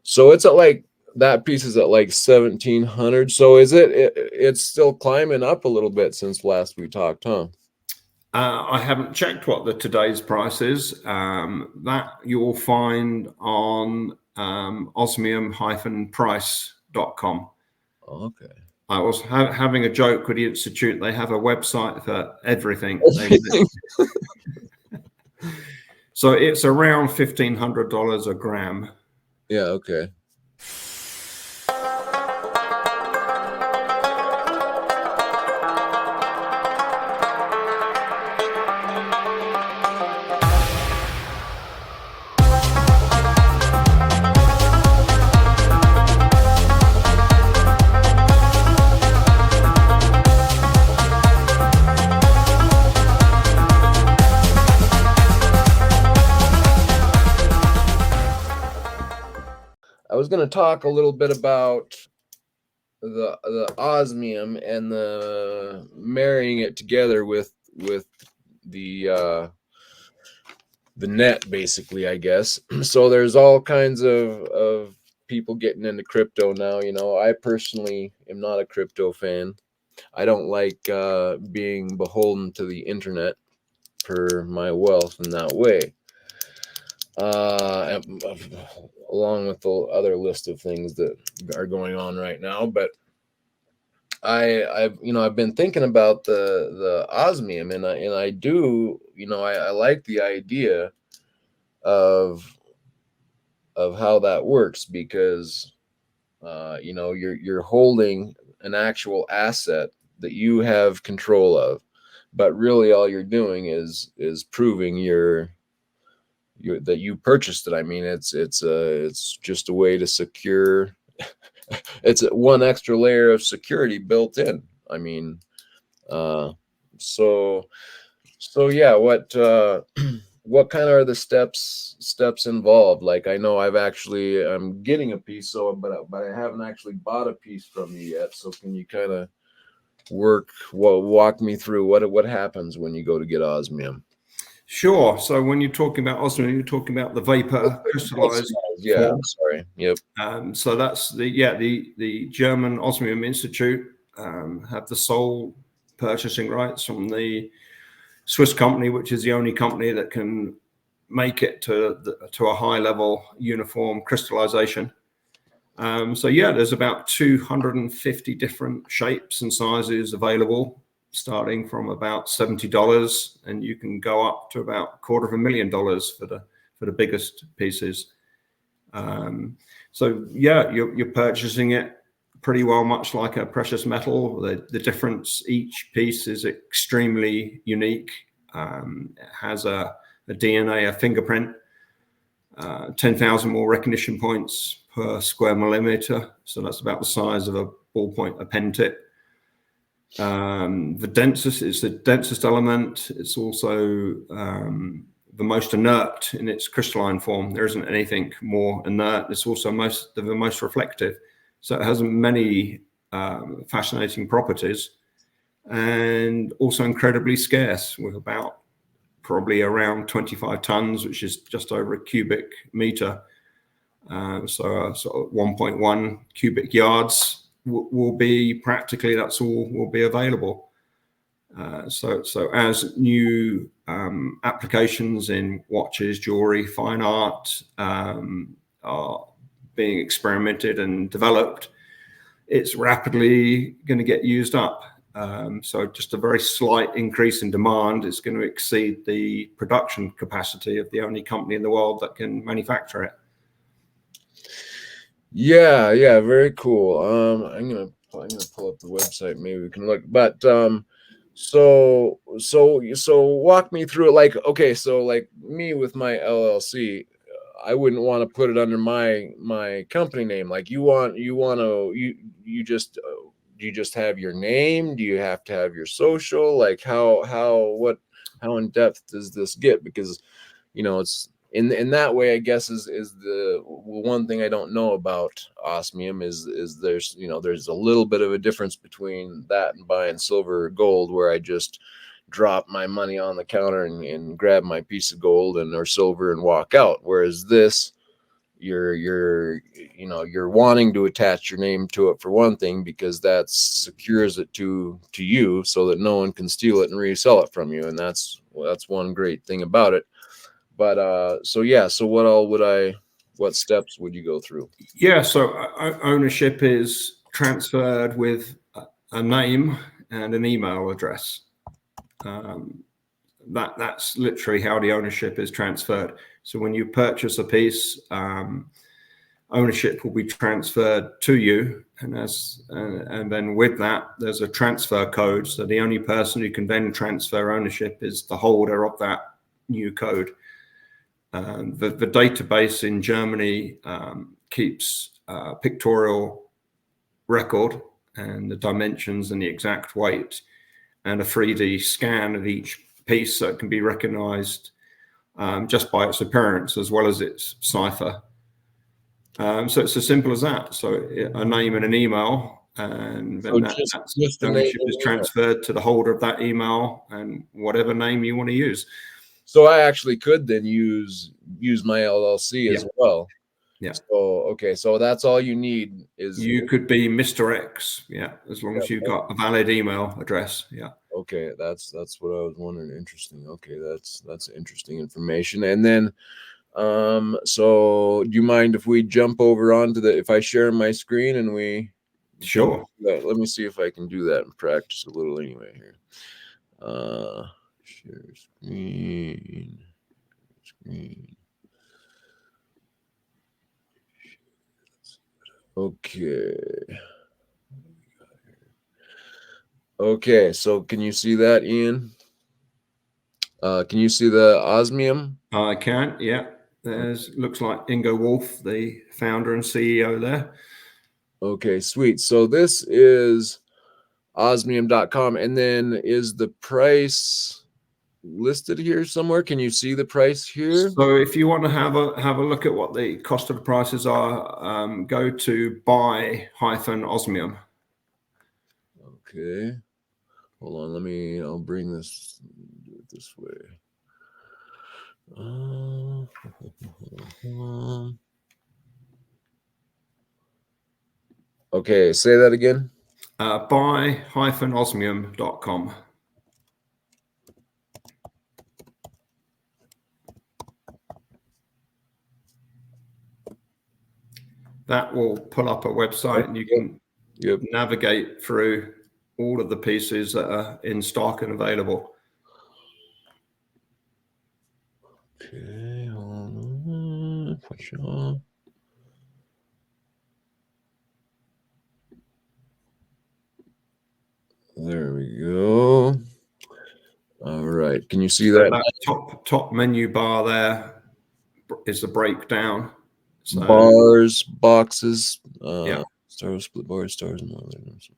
So it's at like that piece is at like 1,700. So is it's still climbing up a little bit since last we talked, huh? I haven't checked what the today's price is. That you will find on osmium-price.com. Okay. I was having a joke with the Institute. They have a website for everything. So it's around $1,500 a gram. Yeah, okay. I was going to talk a little bit about the osmium and the marrying it together with the net, basically, I guess. So there's all kinds of people getting into crypto now. You know, I personally am not a crypto fan. I don't like being beholden to the internet for my wealth in that way. Along with the other list of things that are going on right now, but I've been thinking about the osmium, and I do, I like the idea of how that works, because you're holding an actual asset that you have control of, but really all you're doing is proving that you purchased it. I mean, it's just a way to secure. It's one extra layer of security built in. I mean, so yeah. What kind are the steps involved? Like, I know I'm getting a piece, but I haven't actually bought a piece from you yet. So can you kind of walk me through what happens when you go to get osmium? Sure. So when you're talking about osmium, you're talking about the vapor crystallized. Yeah. Form. Sorry. Yep. So that's the German Osmium Institute have the sole purchasing rights from the Swiss company, which is the only company that can make it to a high level uniform crystallization. So there's about 250 different shapes and sizes available, starting from about $70, and you can go up to about $250,000 for the biggest pieces. You're purchasing it pretty well, much like a precious metal. The difference, each piece is extremely unique. It has a DNA, a fingerprint, 10,000 more recognition points per square millimeter. So that's about the size of a ballpoint, a pen tip. It's the densest element. It's also the most inert in its crystalline form. There isn't anything more inert. It's also the most reflective. So it has many fascinating properties, and also incredibly scarce, with probably around 25 tons, which is just over a cubic meter. So sort of 1.1 cubic yards will be practically, that's all will be available. So as new applications in watches, jewelry, fine art are being experimented and developed, it's rapidly going to get used up. So just a very slight increase in demand is going to exceed the production capacity of the only company in the world that can manufacture it. Yeah, very cool. I'm gonna pull up the website. Maybe we can look. But so walk me through it. Like, okay, so like me with my LLC, I wouldn't want to put it under my company name. Like, you just have your name? Do you have to have your social? Like, how in depth does this get? Because it's in that way, I guess, is the one thing I don't know about osmium is there's there's a little bit of a difference between that and buying silver or gold, where I just drop my money on the counter and grab my piece of gold or silver and walk out. Whereas this, you're you know, you're wanting to attach your name to it for one thing, because that secures it to you so that no one can steal it and resell it from you. And that's one great thing about it. But so yeah, so what steps would you go through? Yeah, so ownership is transferred with a name and an email address. That's literally how the ownership is transferred. So when you purchase a piece, ownership will be transferred to you, and then with that, there's a transfer code. So the only person who can then transfer ownership is the holder of that new code. The database in Germany keeps pictorial record and the dimensions and the exact weight and a 3D scan of each piece, so it can be recognized just by its appearance as well as its cipher. So it's as simple as that. So a name and an email, and then just the ownership name is transferred to the holder of that email and whatever name you want to use. So I actually could then use my LLC as well. Yeah. So okay, so that's all you need is you could be Mr. X, as long as you've got a valid email address. Yeah. Okay, that's what I was wondering. Interesting. Okay, that's interesting information. And then so do you mind if we jump over onto if I share my screen and we Sure. Let me see if I can do that and practice a little anyway here. Share screen. Okay, so can you see that, Ian? Can you see the osmium? I can, yeah. Looks like Ingo Wolf, the founder and CEO there. Okay, sweet. So this is osmium.com, and then is the price listed here somewhere? Can you see the price here? So if you want to have a look at what the cost of the prices are, go to buy-osmium. Okay, hold on. I'll bring this, do it this way. Okay, say that again. Buy-osmium.com. That will pull up a website, and you can navigate through all of the pieces that are in stock and available. Okay, hold on. There we go. All right. Can you see that? That top menu bar there is the breakdown. So, bars, boxes, yeah. stars, split bars, stars, and all that.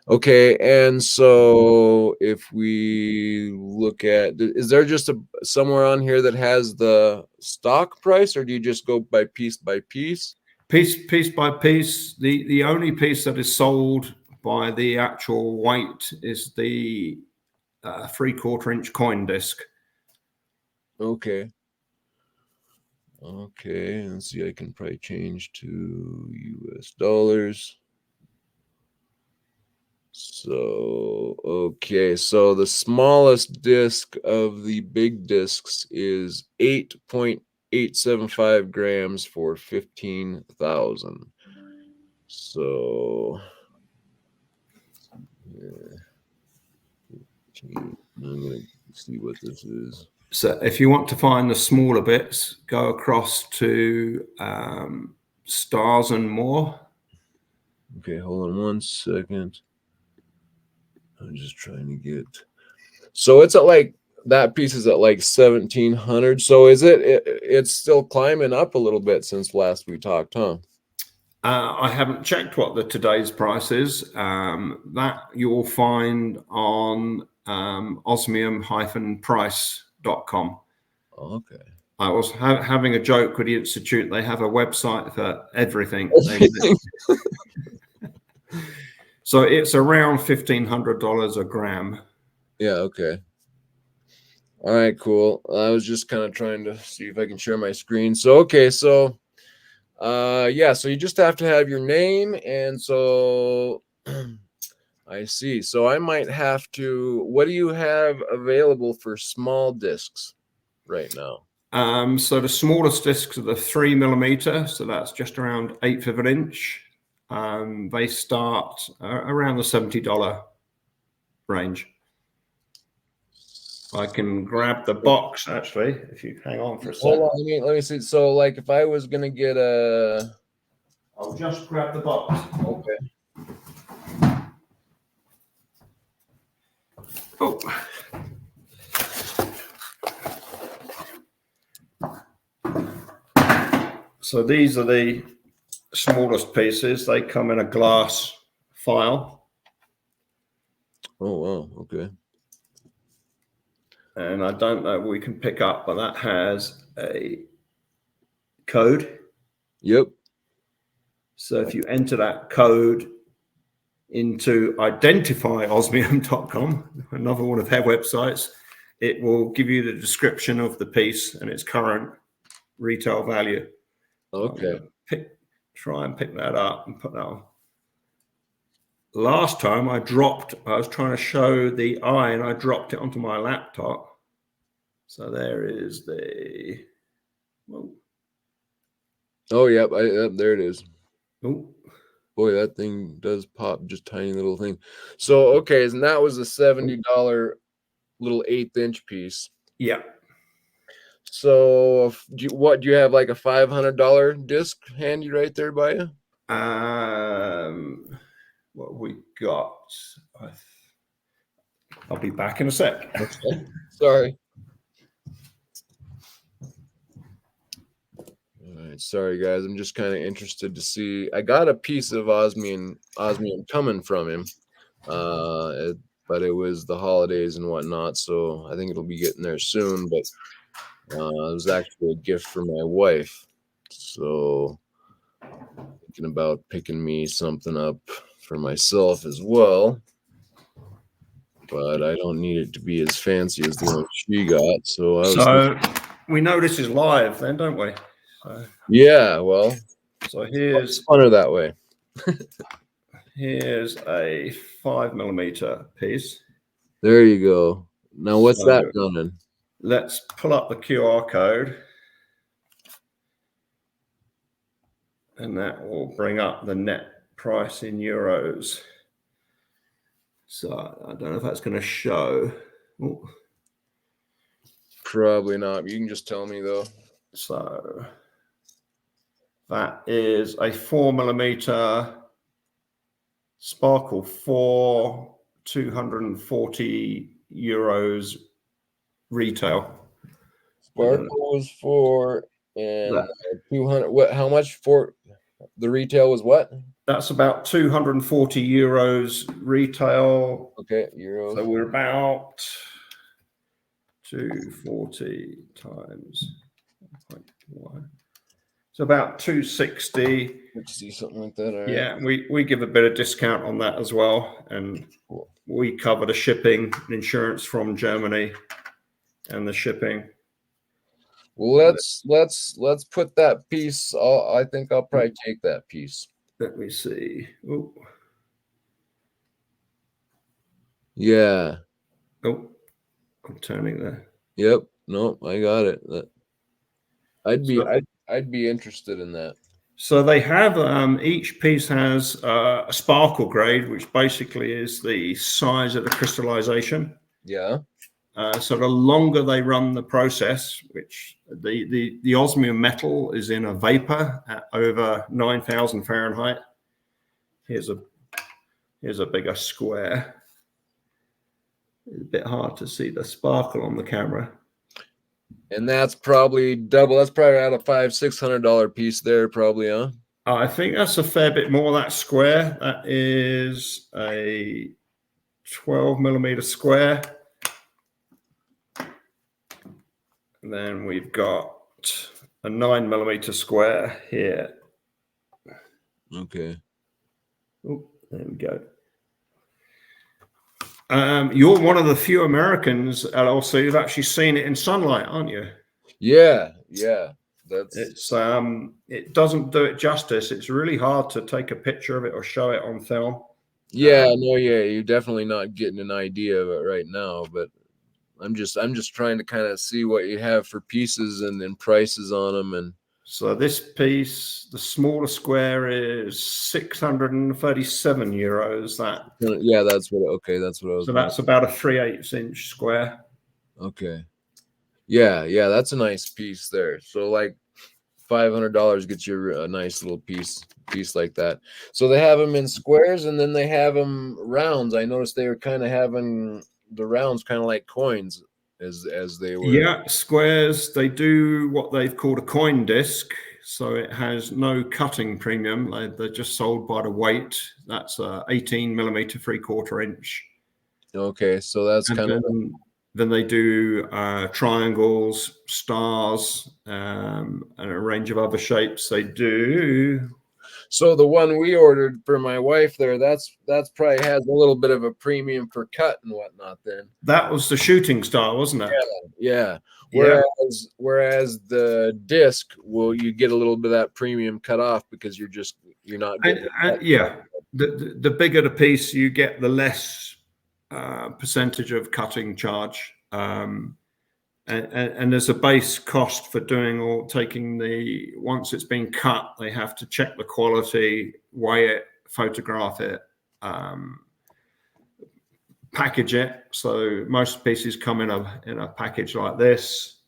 Okay, and so if we look at, is there just somewhere on here that has the stock price, or do you just go by piece by piece? Piece by piece. The only piece that is sold by the actual weight is the 3/4 inch coin disc. Okay. Okay, let's see. I can probably change to US dollars. So, okay, so the smallest disc of the big discs is 8.875 grams for 15,000. So, I'm going to see what this is. So if you want to find the smaller bits, go across to Stars and More. Okay, hold on 1 second. I'm just trying to get. So it's at like that piece is at like 1,700. So is it's still climbing up a little bit since last we talked, huh? I haven't checked what the today's price is. That you will find on osmium-price.com. Okay. I was having a joke with the Institute. They have a website for everything. So it's around $1,500 a gram. Yeah, okay. All right, cool. I was just kind of trying to see if I can share my screen. So, okay, so Yeah, so you just have to have your name, and so I see. So I might have to. What do you have available for small discs right now? So the smallest discs are the 3mm, so that's just around 1/8 of an inch. They start around the $70 range. I can grab the box actually, if you hang on for a sec. Hold on, let me see. So, like, if I was gonna get a, I'll just grab the box. okay, Oh. So these are the smallest pieces. They come in a glass file. oh wow, okay, And I don't know if we can pick up, but that has a code. yep, So if you enter that code into identifyosmium.com, another one of their websites, it will give you the description of the piece and its current retail value. okay. So try and pick that up and put that on. Last time I was trying to show the eye and I dropped it onto my laptop. So there is the, whoa. Oh, yep, yep, there it is. Oh. Boy, that thing does pop, just tiny little thing. So, okay, and that was a $70 little 1/8 inch piece. Yeah. So, what do you have, like a $500 disc handy right there by you? What we got? I'll be back in a sec. Okay. Sorry. All right, sorry guys. I'm just kind of interested to see. I got a piece of osmium coming from him, but it was the holidays and whatnot, so I think it'll be getting there soon. But it was actually a gift for my wife, so thinking about picking me something up for myself as well. But I don't need it to be as fancy as the one she got. So I was So we know this is live then, don't we? So, yeah, well, so it's funner that way. Here's a 5mm piece. There you go. Now what's that done? Let's pull up the QR code. And that will bring up the net price in euros. So I don't know if that's going to show. Ooh. Probably not. You can just tell me though. So that is a 4mm sparkle for €240 retail. Sparkle was for and 200. What? How much for the retail was what? That's about €240 retail. Okay, euros. So we're about 240 times 1.1. It's about 260. Let's see something like that. All right. Yeah, we give a bit of discount on that as well, and we cover the shipping and insurance from Germany and the shipping. Well, let's put that piece. I think I'll probably take that piece. Let me see. Oh, yeah. Oh, I'm turning there. Yep. No, I got it. I'd be interested in that. So they have each piece has a sparkle grade, which basically is the size of the crystallization. Yeah. So the longer they run the process, which the osmium metal is in a vapor at over 9,000 Fahrenheit. Here's a bigger square. It's a bit hard to see the sparkle on the camera. And that's probably double. That's probably out of $500-600 piece there, probably, huh? I think that's a fair bit more. That square, that is a 12mm square. And then we've got a 9mm square here. Okay. Oh, there we go. You're one of the few Americans, LLC, who've actually seen it in sunlight, aren't you? Yeah, yeah. That's it doesn't do it justice. It's really hard to take a picture of it or show it on film. yeah, no, yeah, you're definitely not getting an idea of it right now, but I'm just trying to kind of see what you have for pieces and prices on them. And so this piece, the smaller square, is 637 euros. That yeah, that's what that's what I was so wondering. that's about a 3/8 inch square. Okay. Yeah, yeah, that's a nice piece there. So like $500 gets you a nice little piece like that. So they have them in squares and then they have them rounds. I noticed they were kind of having the rounds kind of like coins as they were. Yeah, squares, they do what they've called a coin disc. So it has no cutting premium. They're just sold by the weight. That's 18 millimeter 3/4 inch. Okay, so that's And kind of then they do triangles, stars, and a range of other shapes. They do. so the one we ordered for my wife there, that's probably has a little bit of a premium for cut and whatnot then. That was the shooting star, wasn't it? Yeah. Yeah. Whereas the disc, will you get a little bit of that premium cut off because you're not getting yeah. The bigger the piece, you get the less percentage of cutting charge. And there's a base cost for doing or taking once it's been cut, they have to check the quality, weigh it, photograph it, package it. So most pieces come in a package like this,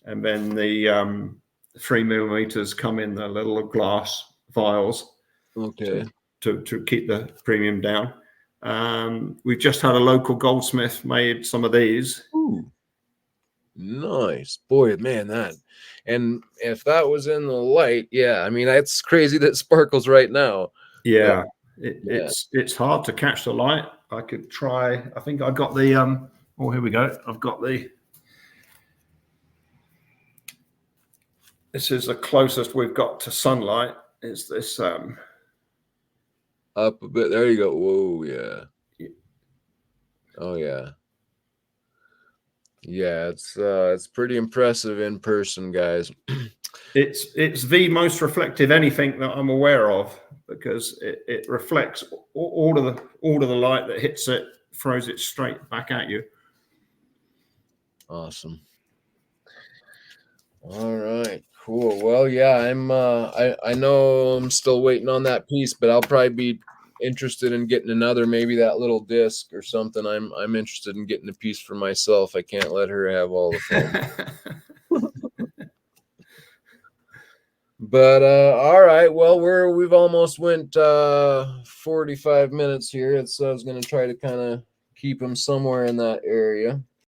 and then the 3 millimeters come in the little glass vials. Okay. To keep the premium down. We've just had a local goldsmith made some of these. Ooh. Nice. Boy, man, and if that was in the light, yeah, I mean, that's crazy that sparkles right now. Yeah, it's hard to catch the light. I could try. I think I got the oh, here we go. I've got this is the closest we've got to sunlight. Is this up a bit? There you go. Whoa, yeah. Oh yeah. Yeah, it's pretty impressive in person, guys. It's the most reflective anything that I'm aware of, because it reflects all of the light that hits it, throws it straight back at you. Awesome. All right, cool. Well, yeah, I know I'm still waiting on that piece, but I'll probably be interested in getting another, maybe that little disc or something. I'm interested in getting a piece for myself. I can't let her have all the fun. But all right, well, we've almost went 45 minutes here. I was going to try to kind of keep them somewhere in that area.